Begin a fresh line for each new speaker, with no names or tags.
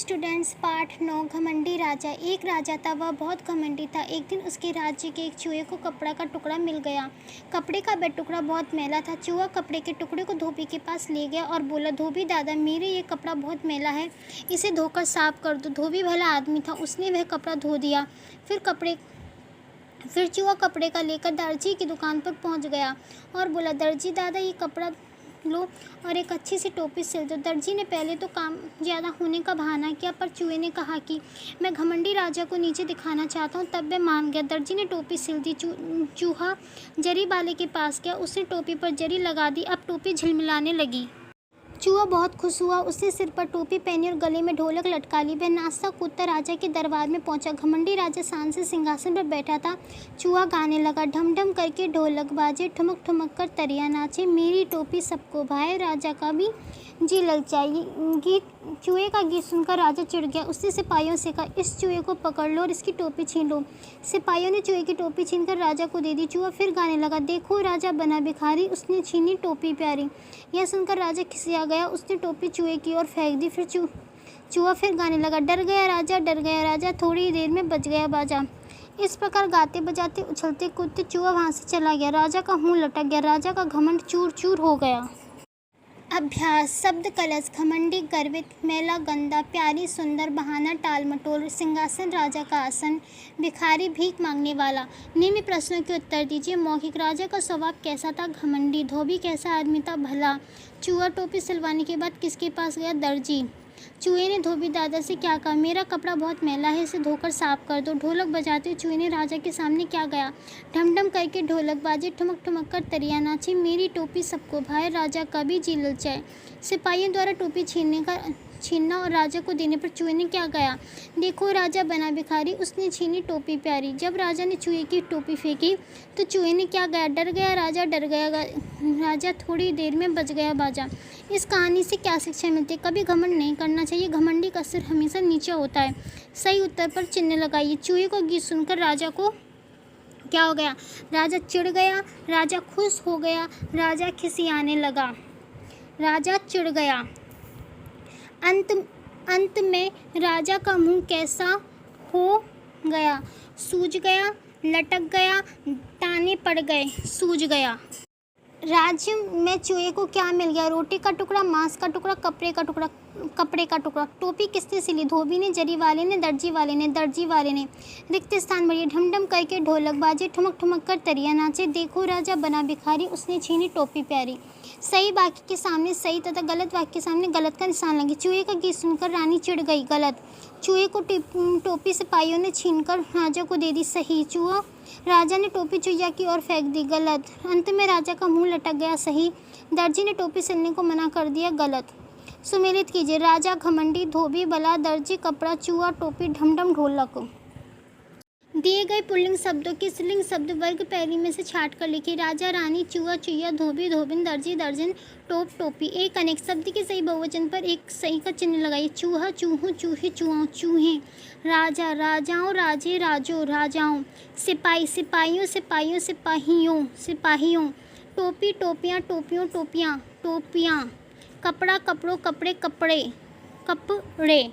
Students पाठ 9 घमंडी राजा। एक राजा था, वह बहुत घमंडी था। एक दिन उसके राज्य के एक चूहे को कपड़ा का टुकड़ा मिल गया। कपड़े का वह टुकड़ा बहुत मैला था। चूहा कपड़े के टुकड़े को धोबी के पास ले गया और बोला, धोबी दादा, मेरे ये कपड़ा बहुत मैला है, इसे धोकर साफ कर दो। धोबी भला आदमी था, उसने वह कपड़ा धो दिया। फिर चूहा कपड़े का लेकर दर्जी की दुकान पर पहुंच गया और बोला, दर्जी दादा, ये कपड़ा लो और एक अच्छी सी टोपी सिल दो। दर्जी ने पहले तो काम ज़्यादा होने का बहाना किया, पर चूहे ने कहा कि मैं घमंडी राजा को नीचे दिखाना चाहता हूँ, तब वह मान गया। दर्जी ने टोपी सिल दी। चूहा जरी वाले के पास गया, उसने टोपी पर जरी लगा दी। अब टोपी झिलमिलाने लगी। चूहा बहुत खुश हुआ। उसने सिर पर टोपी पहनी और गले में ढोलक लटका ली। वह नाचता कूदता राजा के दरबार में पहुंचा। घमंडी राजा शान से सिंहासन पर बैठा था। चूहा गाने लगा, ढम ढम करके ढोलक बाजे, ठुमक ठुमक कर तरिया नाचे, मेरी टोपी सबको भाए, राजा का भी जी ललचाई। चूहे का गीत सुनकर राजा चिढ़ गया। उसने सिपाहियों से कहा, इस चूहे को पकड़ लो और इसकी टोपी छीन लो। सिपाहियों ने चूहे की टोपी छीनकर राजा को दे दी। चूहा फिर गाने लगा, देखो राजा बना भिखारी, उसने छीनी टोपी प्यारी। यह सुनकर राजा खिसिया गया। उसने टोपी चूहे की ओर फेंक दी। फिर चूहा फिर गाने लगा, डर गया राजा, थोड़ी देर में बज गया बाजा। इस प्रकार गाते बजाते उछलते कूदते चूहा वहाँ से चला गया। राजा का मुंह लटक गया। राजा का घमंड चूर चूर हो गया। अभ्यास। शब्द कलश। घमंडी, गर्वित, मैला, गंदा, प्यारी, सुंदर, बहाना, टाल मटोल। सिंहासन, राजा का आसन। भिखारी, भीख मांगने वाला। निम्न प्रश्नों के उत्तर दीजिए। मौखिक। राजा का स्वभाव कैसा था? घमंडी। धोबी कैसा आदमी था? भला। चूहा टोपी सिलवाने के बाद किसके पास गया? दर्जी। चूहे ने धोबी दादा से क्या कहा? मेरा कपड़ा बहुत मैला है, इसे धोकर साफ कर दो। ढोलक बजाते हुए चूहे ने राजा के सामने क्या गाया? ढम ढम करके ढोलक बाजे, ठुमक ठुमक कर तरिया नाचे, मेरी टोपी सबको भाए, राजा का भी जी ललचाए। सिपाहियों द्वारा टोपी छीनना और राजा को देने पर चूहे ने क्या गाया? देखो राजा बना भिखारी, उसने छीनी टोपी प्यारी। जब राजा ने चूहे की टोपी फेंकी तो चूहे ने क्या गाया? डर गया राजा, थोड़ी देर में बज गया बाजा। इस कहानी से क्या शिक्षा मिलती है? कभी घमंड नहीं करना चाहिए। घमंडी का सिर हमेशा नीचे होता है। सही उत्तर पर चिन्ह लगाइए। चूहे का गीत सुनकर राजा को क्या हो गया? राजा चिढ़ गया, राजा खुश हो गया, राजा खिसियाने लगा, राजा चिढ़ गया। अंत में राजा का मुंह कैसा हो गया? सूज गया, लटक गया, ताने पड़ गए, सूज गया। राज्य में चूहे को क्या मिल गया? रोटी का टुकड़ा, मांस का टुकड़ा, कपड़े का टुकड़ा। टोपी किसने सिली? धोबी ने, जरी वाले ने, दर्जी वाले ने। रिक्त स्थान भरिए। ढम ढम करके ढोलक बाजे, ठुमक ठुमक कर तरिया नाचे, देखो राजा बना भिखारी, उसने छीनी टोपी प्यारी। सही वाक्य के सामने सही तथा गलत वाक्य के सामने गलत का निशान लगे। चूहे का गीत सुनकर रानी चिढ़ गई। गलत। चूहे को टोपी सिपाहियों ने छीनकर राजा को दे दी। सही। राजा ने टोपी चुहिया की ओर फेंक दी। गलत। अंत में राजा का मुंह लटक गया। सही। दर्जी ने टोपी सिलने को मना कर दिया। गलत। सुमेलित कीजिए। राजा, घमंडी, धोबी, भला, दर्जी, कपड़ा, चूहा, टोपी, ढमढम, ढोलक। दिए गए पुल्लिंग शब्दों के स्त्रीलिंग शब्द वर्ग पहली में से छाट कर लिखिए। राजा, रानी, चूहा, चुहिया, धोबी, धोबिन, दर्जी, दर्जन, टोप, टोपी। एक अनेक शब्द के सही बहुवचन पर एक सही का चिन्ह लगाइए। चूहा, चूहों, चूहे, चूहों, चूहे। राजा, राजाओं, राजे, राजों, राजाओं। सिपाही, सिपाहियों, सिपाहियों, सिपाहियों। टोपी, टोपियाँ, टोपियों, टोपियाँ, टोपियाँ। कपड़ा, कपड़ों, कपड़े, कपड़े, कपड़े।